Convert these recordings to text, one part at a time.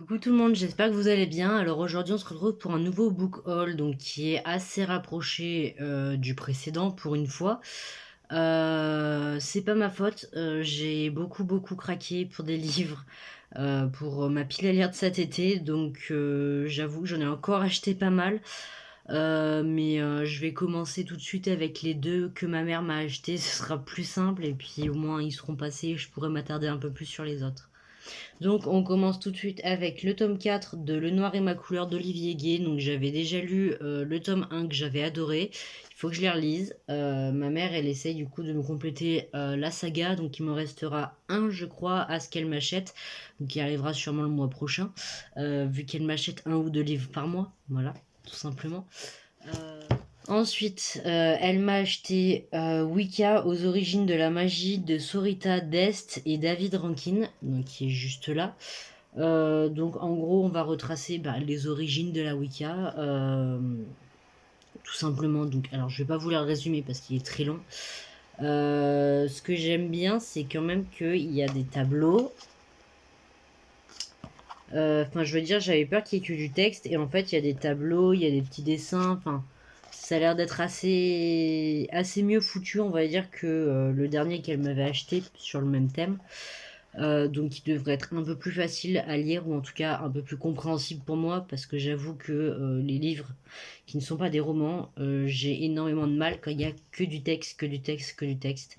Coucou tout le monde, j'espère que vous allez bien. Alors aujourd'hui on se retrouve pour un nouveau book haul donc qui est assez rapproché du précédent pour une fois. C'est pas ma faute, j'ai beaucoup craqué pour des livres pour ma pile à lire de cet été, donc j'avoue que j'en ai encore acheté pas mal. Mais je vais commencer tout de suite avec les deux que ma mère m'a acheté, ce sera plus simple et puis au moins ils seront passés, je pourrai m'attarder un peu plus sur les autres. Donc on commence tout de suite avec le tome 4 de Le Noir et ma couleur d'Olivier Gay. Donc j'avais déjà lu le tome 1 que j'avais adoré. Il faut que je les relise. Ma mère elle essaye du coup de me compléter la saga. Donc il me restera un je crois à ce qu'elle m'achète. Donc qui arrivera sûrement le mois prochain. Vu qu'elle m'achète un ou deux livres par mois. Voilà, tout simplement. Euh, Ensuite, elle m'a acheté Wicca aux origines de la magie de Sorita Dest et David Rankin, donc qui est juste là. Donc en gros, on va retracer les origines de la Wicca, tout simplement. Donc, alors je vais pas vous le résumer parce qu'il est très long. Ce que j'aime bien, c'est quand même qu'il y a des tableaux. Enfin, je veux dire, j'avais peur qu'il y ait que du texte, et en fait, il y a des tableaux, il y a des petits dessins, enfin, ça a l'air d'être assez mieux foutu, on va dire, que le dernier qu'elle m'avait acheté sur le même thème. Donc, il devrait être un peu plus facile à lire, ou en tout cas un peu plus compréhensible pour moi, parce que j'avoue que les livres qui ne sont pas des romans, j'ai énormément de mal quand il y a que du texte, que du texte, que du texte.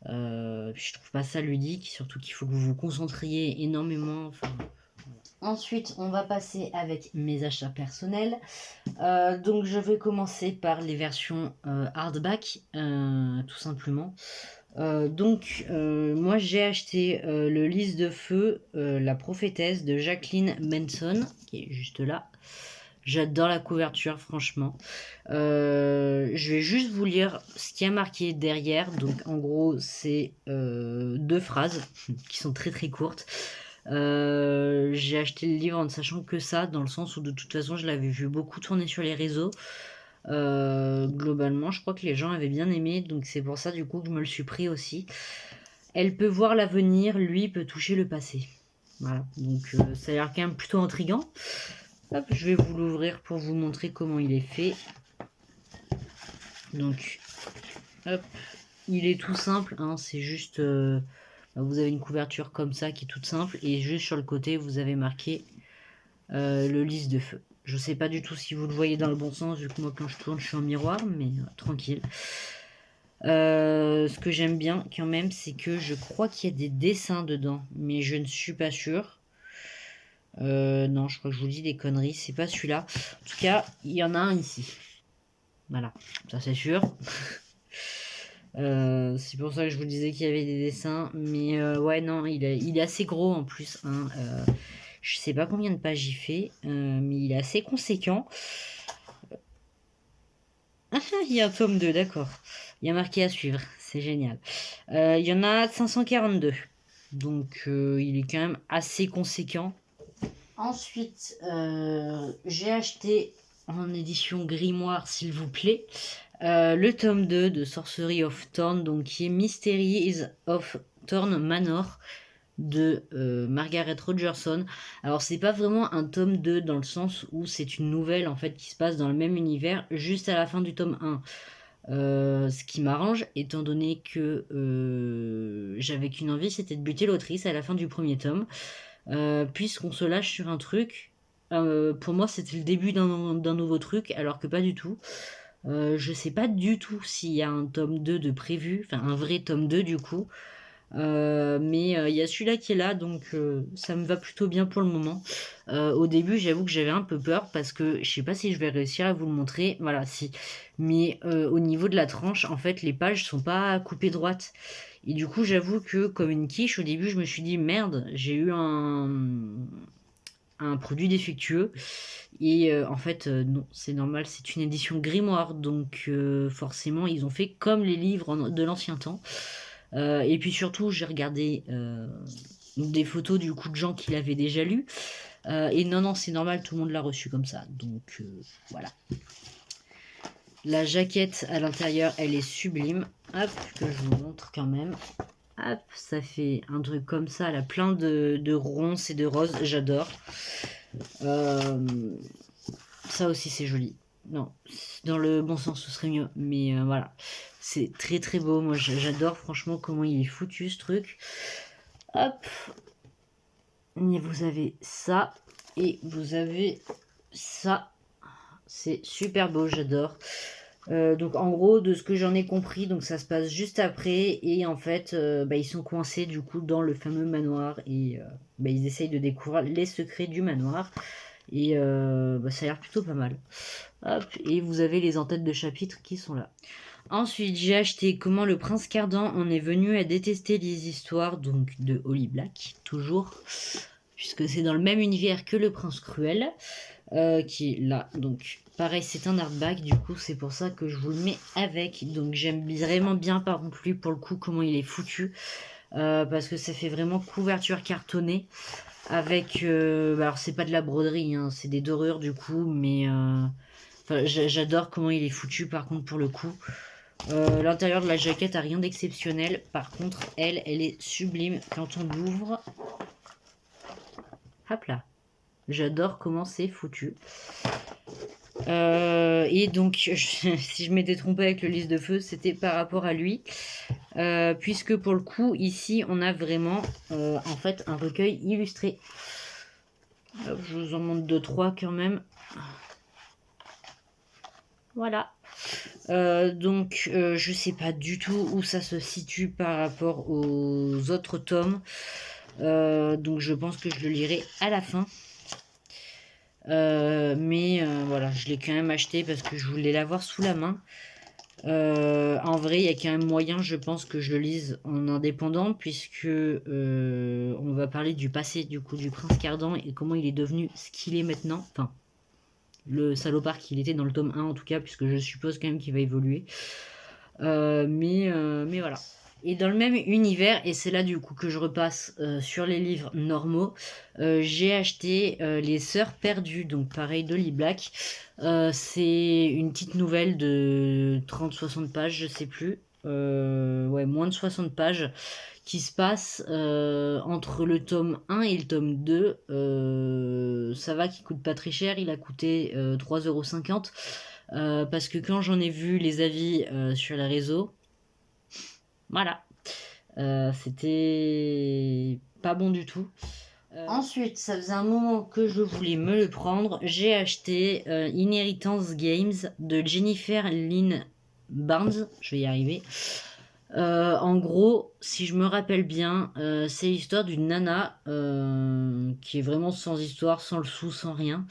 Je trouve pas ça ludique, surtout qu'il faut que vous vous concentriez énormément. Enfin, ensuite, on va passer avec mes achats personnels. Donc, je vais commencer par les versions hardback, tout simplement. Moi, j'ai acheté le Lys de feu, la prophétesse de Jacqueline Manson, qui est juste là. J'adore la couverture, franchement. Je vais juste vous lire ce qui a marqué derrière. Donc, en gros, c'est deux phrases qui sont très courtes. J'ai acheté le livre en ne sachant que ça, dans le sens où de toute façon je l'avais vu beaucoup tourner sur les réseaux. Globalement, je crois que les gens avaient bien aimé, donc c'est pour ça du coup que je me le suis pris aussi. Elle peut voir l'avenir, lui peut toucher le passé. Voilà, donc ça a l'air quand même plutôt intriguant. Hop, je vais vous l'ouvrir pour vous montrer comment il est fait. Donc, hop, il est tout simple, hein, c'est juste... vous avez une couverture comme ça qui est toute simple et juste sur le côté vous avez marqué le lys de feu. Je sais pas du tout si vous le voyez dans le bon sens vu que moi quand je tourne je suis en miroir, mais tranquille. Ce que j'aime bien quand même c'est que je crois qu'il y a des dessins dedans, mais je ne suis pas sûre. Non, je crois que je vous dis des conneries, c'est pas celui-là. En tout cas, il y en a un ici. Voilà, ça c'est sûr. C'est pour ça que je vous disais qu'il y avait des dessins. Mais ouais, non, il est assez gros en plus. Hein. Je sais pas combien de pages il fait, mais il est assez conséquent. Ah, il y a un tome 2, d'accord. Il y a marqué à suivre, c'est génial. Il y en a 542. Donc il est quand même assez conséquent. Ensuite, j'ai acheté en édition grimoire, s'il vous plaît, le tome 2 de Sorcery of Thorn, donc qui est Mysteries of Thorn Manor de Margaret Rogerson. Alors c'est pas vraiment un tome 2 dans le sens où c'est une nouvelle en fait qui se passe dans le même univers juste à la fin du tome 1. Ce qui m'arrange étant donné que j'avais qu'une envie, c'était de buter l'autrice à la fin du premier tome. Puisqu'on se lâche sur un truc, pour moi c'était le début d'un nouveau truc alors que pas du tout. Je sais pas du tout s'il y a un tome 2 de prévu, enfin un vrai tome 2 du coup. Mais il y a celui-là qui est là, donc ça me va plutôt bien pour le moment. Au début, j'avoue que j'avais un peu peur parce que je sais pas si je vais réussir à vous le montrer. Voilà, si. Mais au niveau de la tranche, en fait, les pages sont pas coupées droites. Et du coup, j'avoue que comme une quiche, au début, je me suis dit merde, j'ai eu un produit défectueux. Et en fait, non, c'est normal, c'est une édition grimoire, donc forcément, ils ont fait comme les livres de l'ancien temps. Et puis surtout, j'ai regardé des photos du coup de gens qui l'avaient déjà lu. Et non, c'est normal, tout le monde l'a reçu comme ça. Donc voilà. La jaquette à l'intérieur, elle est sublime. Hop, que je vous montre quand même. Hop, ça fait un truc comme ça, là, plein de ronces et de roses, j'adore. Ça aussi c'est joli. Non, dans le bon sens ce serait mieux, mais voilà. C'est très très beau, moi j'adore franchement comment il est foutu ce truc. Hop, et vous avez ça, et vous avez ça. C'est super beau, j'adore. Donc en gros, de ce que j'en ai compris, donc ça se passe juste après, et en fait, ils sont coincés du coup dans le fameux manoir, et ils essayent de découvrir les secrets du manoir, et ça a l'air plutôt pas mal. Hop, et vous avez les en-têtes de chapitre qui sont là. Ensuite, j'ai acheté Comment le prince Cardan en est venu à détester les histoires, donc de Holly Black, toujours, puisque c'est dans le même univers que le prince cruel, qui est là. Donc pareil, c'est un hardback, du coup c'est pour ça que je vous le mets avec. Donc j'aime vraiment bien par contre lui pour le coup comment il est foutu, parce que ça fait vraiment couverture cartonnée avec alors c'est pas de la broderie, hein, c'est des dorures du coup, mais j'adore comment il est foutu par contre pour le coup. L'intérieur de la jaquette a rien d'exceptionnel, par contre elle est sublime quand on l'ouvre. Hop là, j'adore comment c'est foutu. Et donc, si je m'étais trompée avec le lys de feu, c'était par rapport à lui. Puisque pour le coup, ici, on a vraiment en fait un recueil illustré. Hop, je vous en montre 2-3 quand même. Voilà. Donc, je sais pas du tout où ça se situe par rapport aux autres tomes. Donc, je pense que je le lirai à la fin. Voilà, je l'ai quand même acheté parce que je voulais l'avoir sous la main. En vrai, il y a quand même moyen, je pense, que je le lise en indépendant, puisque on va parler du passé du coup du prince Cardan et comment il est devenu ce qu'il est maintenant. Enfin, le salopard qu'il était dans le tome 1 en tout cas, puisque je suppose quand même qu'il va évoluer. Mais voilà. Et dans le même univers, et c'est là du coup que je repasse sur les livres normaux, j'ai acheté Les Sœurs Perdues, donc pareil d'Holly Black. C'est une petite nouvelle de 30-60 pages, je sais plus. Ouais, moins de 60 pages, qui se passe entre le tome 1 et le tome 2. Ça va, qui coûte pas très cher, il a coûté 3,50 €. Parce que quand j'en ai vu les avis sur les réseaux, voilà, c'était pas bon du tout. Ensuite, ça faisait un moment que je voulais me le prendre. J'ai acheté Inheritance Games de Jennifer Lynn Barnes. Je vais y arriver. En gros, si je me rappelle bien, c'est l'histoire d'une nana qui est vraiment sans histoire, sans le sou, sans rien,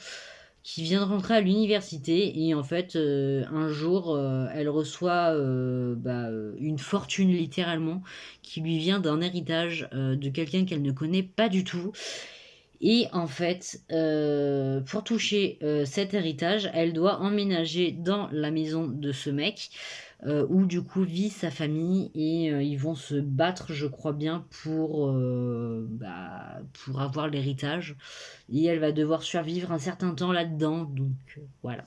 qui vient de rentrer à l'université et en fait, un jour, elle reçoit une fortune littéralement qui lui vient d'un héritage de quelqu'un qu'elle ne connaît pas du tout. Et en fait, pour toucher cet héritage, elle doit emménager dans la maison de ce mec, où du coup vit sa famille, et ils vont se battre, je crois bien, pour avoir l'héritage. Et elle va devoir survivre un certain temps là-dedans. Donc voilà.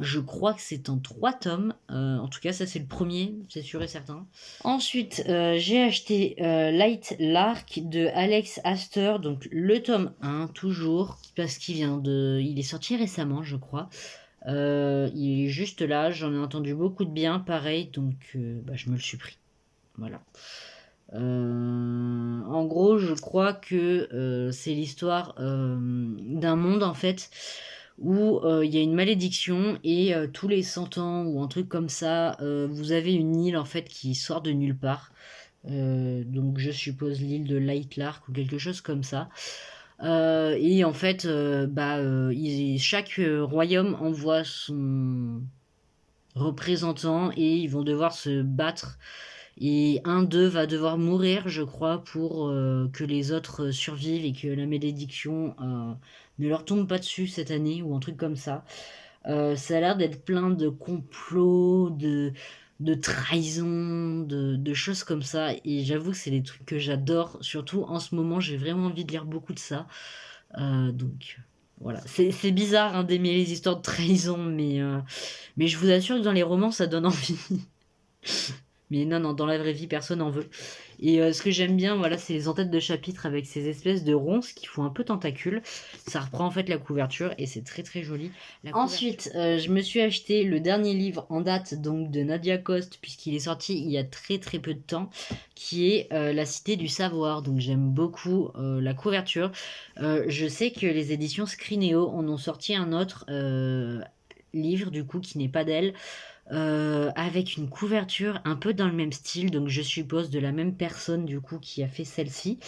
Je crois que c'est en 3 tomes. En tout cas, ça c'est le premier, c'est sûr et certain. Ensuite, j'ai acheté Light Lark de Alex Astor, donc le tome 1, toujours, parce il est sorti récemment, je crois. Il est juste là, j'en ai entendu beaucoup de bien, pareil, donc je me le suis pris. Voilà. En gros, je crois que c'est l'histoire d'un monde en fait où il y a une malédiction, et tous les 100 ans ou un truc comme ça, vous avez une île en fait qui sort de nulle part. Donc je suppose l'île de Light Lark ou quelque chose comme ça. Et en fait, chaque royaume envoie son représentant, et ils vont devoir se battre, et un d'eux va devoir mourir, je crois, pour que les autres survivent et que la malédiction ne leur tombe pas dessus cette année, ou un truc comme ça. Ça a l'air d'être plein de complots, de trahisons, de choses comme ça. Et j'avoue que c'est des trucs que j'adore. Surtout en ce moment, j'ai vraiment envie de lire beaucoup de ça. Donc voilà. C'est bizarre hein, d'aimer les histoires de trahison, mais je vous assure que dans les romans, ça donne envie. Mais non, non, dans la vraie vie, personne n'en veut. Et ce que j'aime bien, voilà, c'est les en-têtes de chapitre avec ces espèces de ronces qui font un peu tentacules. Ça reprend en fait la couverture et c'est très très joli. Ensuite, je me suis acheté le dernier livre en date donc de Nadia Coste, puisqu'il est sorti il y a très très peu de temps, qui est La Cité du Savoir. Donc j'aime beaucoup la couverture. Je sais que les éditions Scrinéo en ont sorti un autre livre du coup qui n'est pas d'elle, avec une couverture un peu dans le même style, donc je suppose de la même personne du coup qui a fait celle-ci.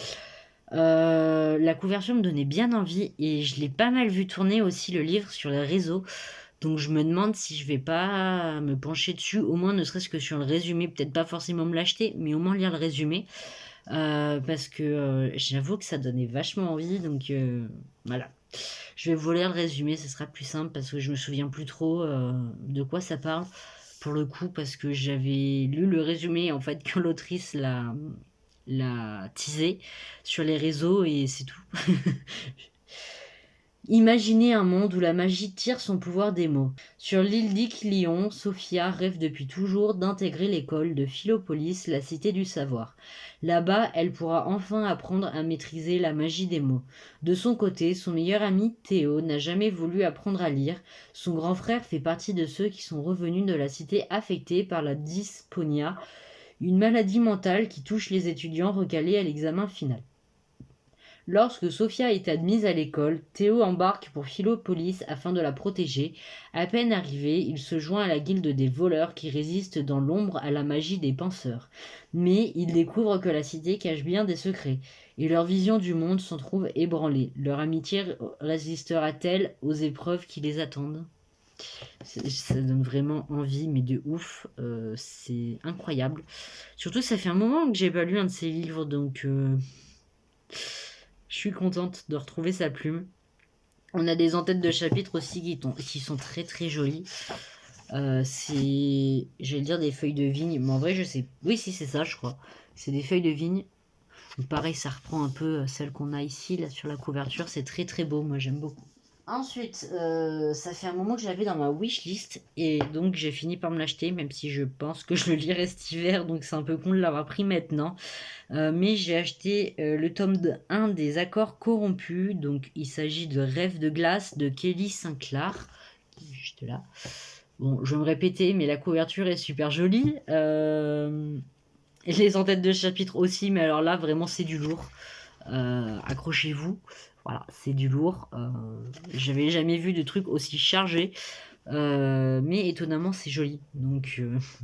La couverture me donnait bien envie et je l'ai pas mal vu tourner aussi le livre sur les réseaux. Donc je me demande si je vais pas me pencher dessus, au moins ne serait-ce que sur le résumé, peut-être pas forcément me l'acheter, mais au moins lire le résumé. Parce que j'avoue que ça donnait vachement envie, donc voilà. Je vais vous lire le résumé, ce sera plus simple parce que je me souviens plus trop de quoi ça parle. Pour le coup, parce que j'avais lu le résumé en fait quand l'autrice l'a teasé sur les réseaux et c'est tout. Imaginez un monde où la magie tire son pouvoir des mots. Sur l'île d'Iclion, Sophia rêve depuis toujours d'intégrer l'école de Philopolis, la cité du savoir. Là-bas, elle pourra enfin apprendre à maîtriser la magie des mots. De son côté, son meilleur ami Théo n'a jamais voulu apprendre à lire. Son grand frère fait partie de ceux qui sont revenus de la cité affectés par la dysphonia, une maladie mentale qui touche les étudiants recalés à l'examen final. Lorsque Sophia est admise à l'école, Théo embarque pour Philopolis afin de la protéger. À peine arrivé, il se joint à la guilde des voleurs qui résistent dans l'ombre à la magie des penseurs. Mais il découvre que la cité cache bien des secrets, et leur vision du monde s'en trouve ébranlée. Leur amitié résistera-t-elle aux épreuves qui les attendent? Ça donne vraiment envie, mais de ouf. C'est incroyable. Surtout, ça fait un moment que j'ai pas lu un de ces livres, donc je suis contente de retrouver sa plume. On a des en-têtes de chapitres aussi qui sont très très jolies. C'est, j'allais dire des feuilles de vigne, mais en vrai je sais. Oui, si c'est ça, je crois. C'est des feuilles de vigne. Donc, pareil, ça reprend un peu celle qu'on a ici là sur la couverture. C'est très très beau. Moi, j'aime beaucoup. Ensuite, ça fait un moment que je l'avais dans ma wishlist et donc j'ai fini par me l'acheter, même si je pense que je le lirai cet hiver, donc c'est un peu con de l'avoir pris maintenant. Mais j'ai acheté le tome 1 des Accords corrompus, donc il s'agit de Rêve de glace de Kelly Sinclair, qui est juste là. Bon, je vais me répéter, mais la couverture est super jolie. Et les en-têtes de chapitre aussi, mais alors là, vraiment, c'est du lourd. Accrochez-vous. Voilà, c'est du lourd. J'avais jamais vu de truc aussi chargé. Mais étonnamment, c'est joli. Donc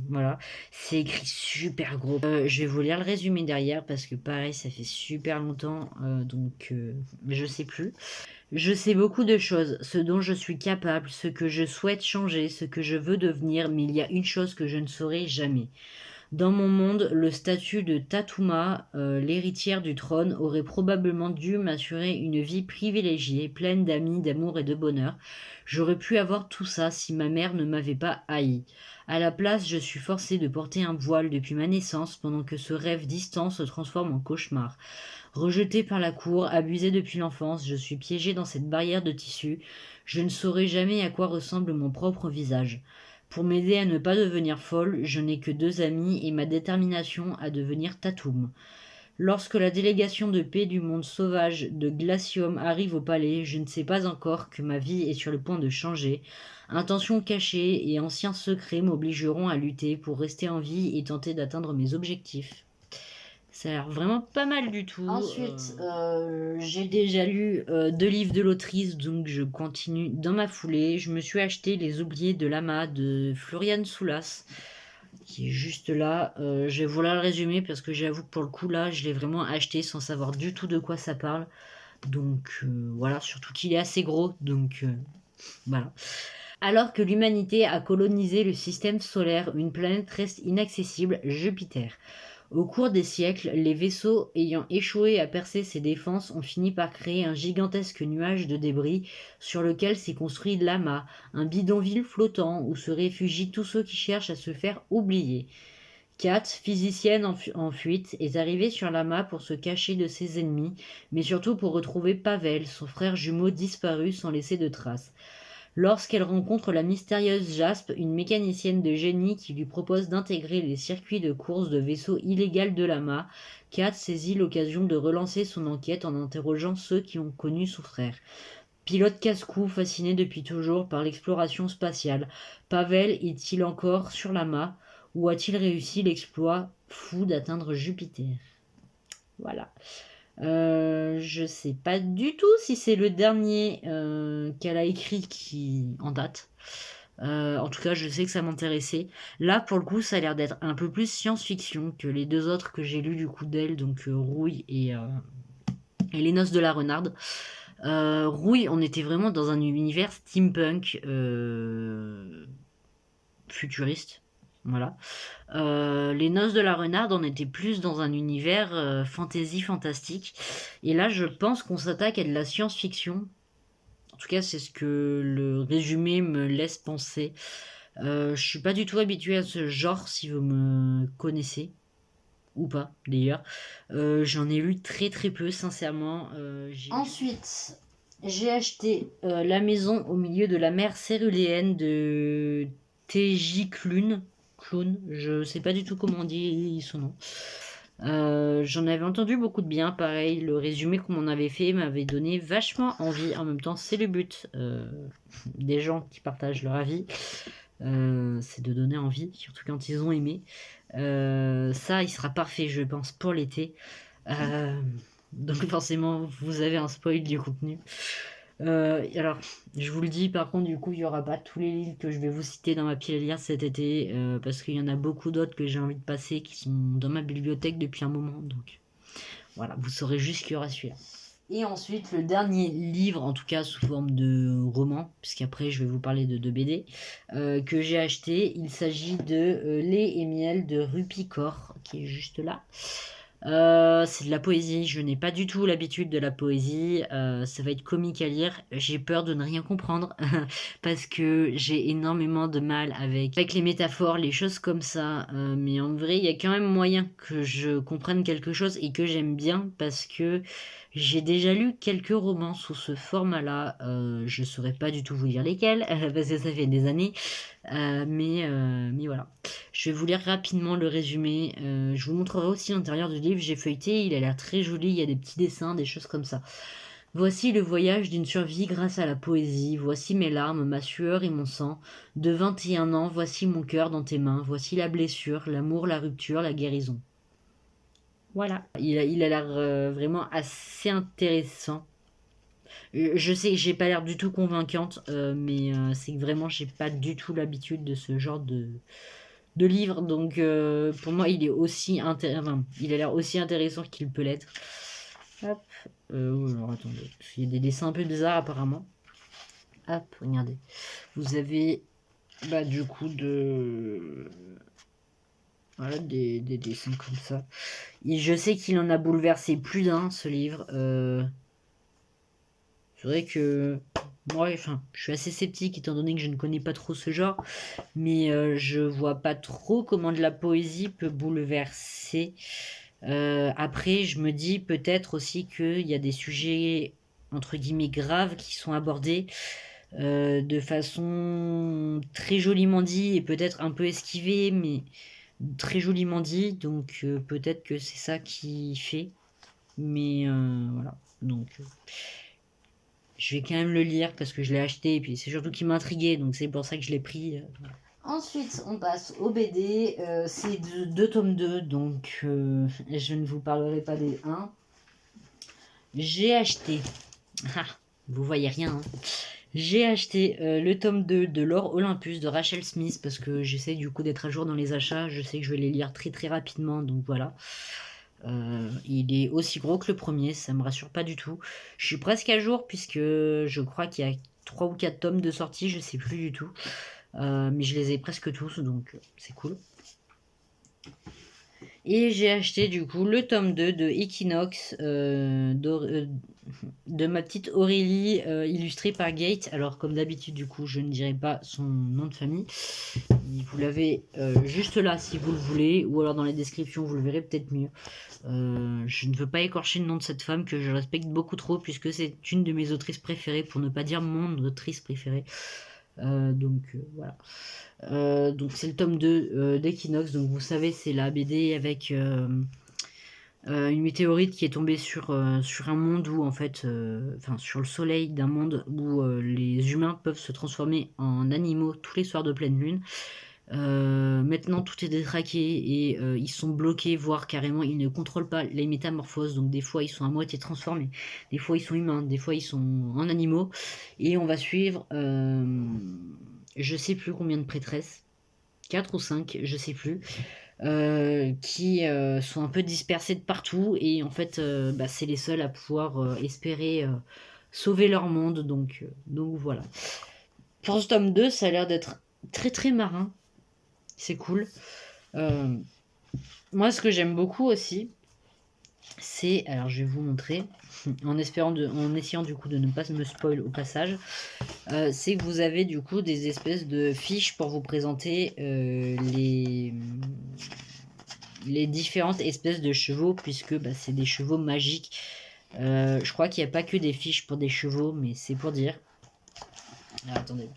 voilà, c'est écrit super gros. Je vais vous lire le résumé derrière parce que pareil, ça fait super longtemps. Donc je sais plus. Je sais beaucoup de choses, ce dont je suis capable, ce que je souhaite changer, ce que je veux devenir, mais il y a une chose que je ne saurai jamais. Dans mon monde, le statut de Tatuma, l'héritière du trône, aurait probablement dû m'assurer une vie privilégiée, pleine d'amis, d'amour et de bonheur. J'aurais pu avoir tout ça si ma mère ne m'avait pas haï. À la place, je suis forcée de porter un voile depuis ma naissance pendant que ce rêve distant se transforme en cauchemar. Rejetée par la cour, abusée depuis l'enfance, je suis piégée dans cette barrière de tissu. Je ne saurai jamais à quoi ressemble mon propre visage. Pour m'aider à ne pas devenir folle, je n'ai que 2 amis et ma détermination à devenir Tatum. Lorsque la délégation de paix du monde sauvage de Glacium arrive au palais, je ne sais pas encore que ma vie est sur le point de changer. Intentions cachées et anciens secrets m'obligeront à lutter pour rester en vie et tenter d'atteindre mes objectifs. Ça a l'air vraiment pas mal du tout. Ensuite, j'ai déjà lu 2 livres de l'autrice, donc je continue dans ma foulée. Je me suis acheté Les Oubliés de Lama de Floriane Soulas, qui est juste là. Je vais vous la résumer parce que j'avoue que pour le coup là, je l'ai vraiment acheté sans savoir du tout de quoi ça parle. Donc voilà, surtout qu'il est assez gros, donc voilà. Alors que l'humanité a colonisé le système solaire, une planète reste inaccessible, Jupiter. Au cours des siècles, les vaisseaux ayant échoué à percer ses défenses ont fini par créer un gigantesque nuage de débris sur lequel s'est construit Lama, un bidonville flottant où se réfugient tous ceux qui cherchent à se faire oublier. Kat, physicienne en fuite, est arrivée sur Lama pour se cacher de ses ennemis, mais surtout pour retrouver Pavel, son frère jumeau disparu sans laisser de traces. lorsqu'elle rencontre la mystérieuse Jaspe, une mécanicienne de génie qui lui propose d'intégrer les circuits de course de vaisseaux illégaux de l'amas. Kat saisit l'occasion de relancer son enquête en interrogeant ceux qui ont connu son frère. Pilote casse-cou, fasciné depuis toujours par l'exploration spatiale, Pavel est-il encore sur l'amas ou a-t-il réussi l'exploit fou d'atteindre Jupiter? Voilà. Je sais pas du tout si c'est le dernier qu'elle a écrit qui en date. En tout cas, je sais que ça m'intéressait. Là, pour le coup, ça a l'air d'être un peu plus science-fiction que les deux autres que j'ai lus du coup d'elle, donc Rouille et Les Noces de la Renarde. Rouille, on était vraiment dans un univers steampunk futuriste. Voilà. Les Noces de la Renarde, on était plus dans un univers fantasy fantastique. Et là, je pense qu'on s'attaque à de la science-fiction. En tout cas, c'est ce que le résumé me laisse penser. Je suis pas du tout habituée à ce genre, si vous me connaissez. Ou pas, d'ailleurs. J'en ai lu très très peu, sincèrement. Ensuite, j'ai acheté La maison au milieu de la mer céruléenne de T.J. Klune. Je sais pas du tout comment on dit son nom. J'en avais entendu beaucoup de bien, pareil, le résumé qu'on m'en avait fait m'avait donné vachement envie. En même temps, c'est le but des gens qui partagent leur avis, c'est de donner envie, surtout quand ils ont aimé. Ça, il sera parfait, je pense, pour l'été. Donc forcément, vous avez un spoil du contenu. Alors, je vous le dis, par contre, du coup, il n'y aura pas tous les livres que je vais vous citer dans ma pile à lire cet été, parce qu'il y en a beaucoup d'autres que j'ai envie de passer qui sont dans ma bibliothèque depuis un moment. Donc, voilà, vous saurez juste qu'il y aura celui-là. Et ensuite, le dernier livre, en tout cas sous forme de roman, puisqu'après je vais vous parler de BD, que j'ai acheté. Il s'agit de Lait et miel de Rupicor, qui est juste là. C'est de la poésie, je n'ai pas du tout l'habitude de la poésie, ça va être comique à lire, j'ai peur de ne rien comprendre parce que j'ai énormément de mal avec les métaphores, les choses comme ça, mais en vrai il y a quand même moyen que je comprenne quelque chose et que j'aime bien parce que j'ai déjà lu quelques romans sous ce format-là, je saurais pas du tout vous dire lesquels parce que ça fait des années, mais voilà. Je vais vous lire rapidement le résumé. Je vous montrerai aussi l'intérieur du livre. J'ai feuilleté, il a l'air très joli. Il y a des petits dessins, des choses comme ça. Voici le voyage d'une survie grâce à la poésie. Voici mes larmes, ma sueur et mon sang. De 21 ans, voici mon cœur dans tes mains. Voici la blessure, l'amour, la rupture, la guérison. Voilà. Il a l'air vraiment assez intéressant. Je sais que j'ai pas l'air du tout convaincante, mais c'est que vraiment j'ai pas du tout l'habitude de ce genre de livre, donc pour moi il est aussi intéressant, il a l'air aussi intéressant qu'il peut l'être. Hop, alors attendez, il y a des dessins un peu bizarres apparemment. Hop, regardez, vous avez du coup voilà des dessins comme ça. Et je sais qu'il en a bouleversé plus d'un ce livre. C'est vrai que moi, enfin, je suis assez sceptique étant donné que je ne connais pas trop ce genre, mais je vois pas trop comment de la poésie peut bouleverser. Après, je me dis peut-être aussi qu'il y a des sujets entre guillemets graves qui sont abordés de façon très joliment dit et peut-être un peu esquivée, mais très joliment dit. Donc peut-être que c'est ça qui fait. Mais voilà. Donc je vais quand même le lire parce que je l'ai acheté et puis c'est surtout qu'il m'intriguait, donc c'est pour ça que je l'ai pris. Voilà. Ensuite, on passe au BD. C'est deux tomes 2, donc je ne vous parlerai pas des 1. J'ai acheté. Ah, vous voyez rien. Hein. J'ai acheté le tome 2 de L'Or Olympus de Rachel Smith parce que j'essaie du coup d'être à jour dans les achats. Je sais que je vais les lire très très rapidement, donc voilà. Il est aussi gros que le premier, ça me rassure pas du tout. Je suis presque à jour puisque je crois qu'il y a 3 ou 4 tomes de sortie, je sais plus du tout. Mais je les ai presque tous, donc c'est cool. Et j'ai acheté du coup le tome 2 de Equinox, de ma petite Aurélie, illustré par Gate. Alors comme d'habitude du coup je ne dirai pas son nom de famille. Vous l'avez juste là si vous le voulez, ou alors dans les descriptions vous le verrez peut-être mieux. Je ne veux pas écorcher le nom de cette femme que je respecte beaucoup trop, puisque c'est une de mes autrices préférées, pour ne pas dire mon autrice préférée. Voilà. Donc c'est le tome 2 d'Equinox. Donc vous savez, c'est la BD avec une météorite qui est tombée sur un monde où en fait, enfin sur le soleil d'un monde où les humains peuvent se transformer en animaux tous les soirs de pleine lune. Maintenant tout est détraqué et ils sont bloqués, voire carrément ils ne contrôlent pas les métamorphoses. Donc des fois ils sont à moitié transformés, des fois ils sont humains, des fois ils sont en animaux. Et on va suivre je sais plus combien de prêtresses, 4 ou 5, je sais plus, qui sont un peu dispersées de partout. Et en fait c'est les seuls à pouvoir espérer sauver leur monde. Donc voilà. Pour ce tome 2, ça a l'air d'être très très marin. C'est cool. Moi, ce que j'aime beaucoup aussi, c'est... Alors, je vais vous montrer, en essayant du coup de ne pas me spoil au passage, c'est que vous avez du coup des espèces de fiches pour vous présenter les différentes espèces de chevaux, puisque c'est des chevaux magiques. Je crois qu'il n'y a pas que des fiches pour des chevaux, mais c'est pour dire... Alors, attendez.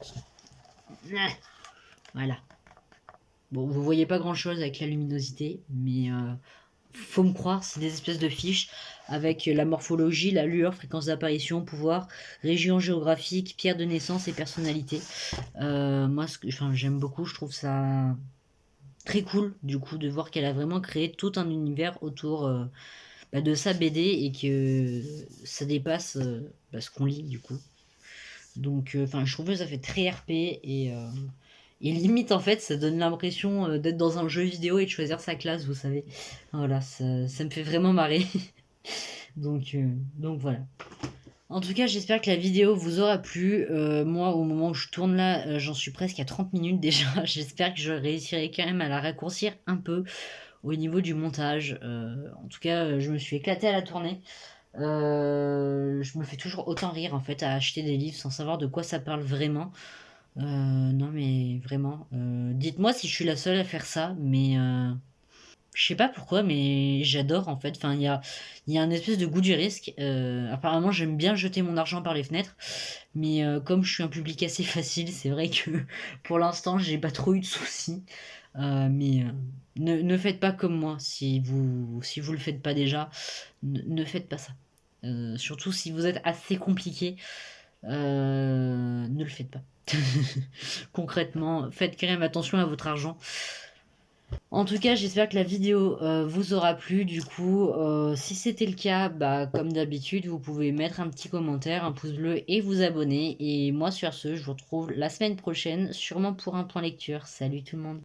Voilà. Bon, vous voyez pas grand chose avec la luminosité, mais faut me croire, c'est des espèces de fiches avec la morphologie, la lueur, fréquence d'apparition, pouvoir, région géographique, pierre de naissance et personnalité. Moi, j'aime beaucoup, je trouve ça très cool du coup de voir qu'elle a vraiment créé tout un univers autour de sa BD et que ça dépasse ce qu'on lit du coup. Donc, je trouve que ça fait très RP et limite, en fait, ça donne l'impression d'être dans un jeu vidéo et de choisir sa classe, vous savez. Voilà, ça me fait vraiment marrer. Donc voilà. En tout cas, j'espère que la vidéo vous aura plu. Moi, au moment où je tourne là, j'en suis presque à 30 minutes déjà. J'espère que je réussirai quand même à la raccourcir un peu au niveau du montage. En tout cas, je me suis éclatée à la tournée. Je me fais toujours autant rire en fait à acheter des livres sans savoir de quoi ça parle vraiment. Non mais vraiment, dites-moi si je suis la seule à faire ça, mais je sais pas pourquoi, mais j'adore en fait. Enfin, il y a un espèce de goût du risque. Apparemment, j'aime bien jeter mon argent par les fenêtres, mais comme je suis un public assez facile, c'est vrai que pour l'instant, j'ai pas trop eu de soucis. Mais ne faites pas comme moi si vous le faites pas déjà, ne faites pas ça. Surtout si vous êtes assez compliqué, ne le faites pas. Concrètement, faites quand même attention à votre argent. En tout cas, j'espère que la vidéo vous aura plu. Du coup, si c'était le cas, comme d'habitude, vous pouvez mettre un petit commentaire, un pouce bleu et vous abonner. Et moi, sur ce, je vous retrouve la semaine prochaine, sûrement pour un point lecture. Salut tout le monde.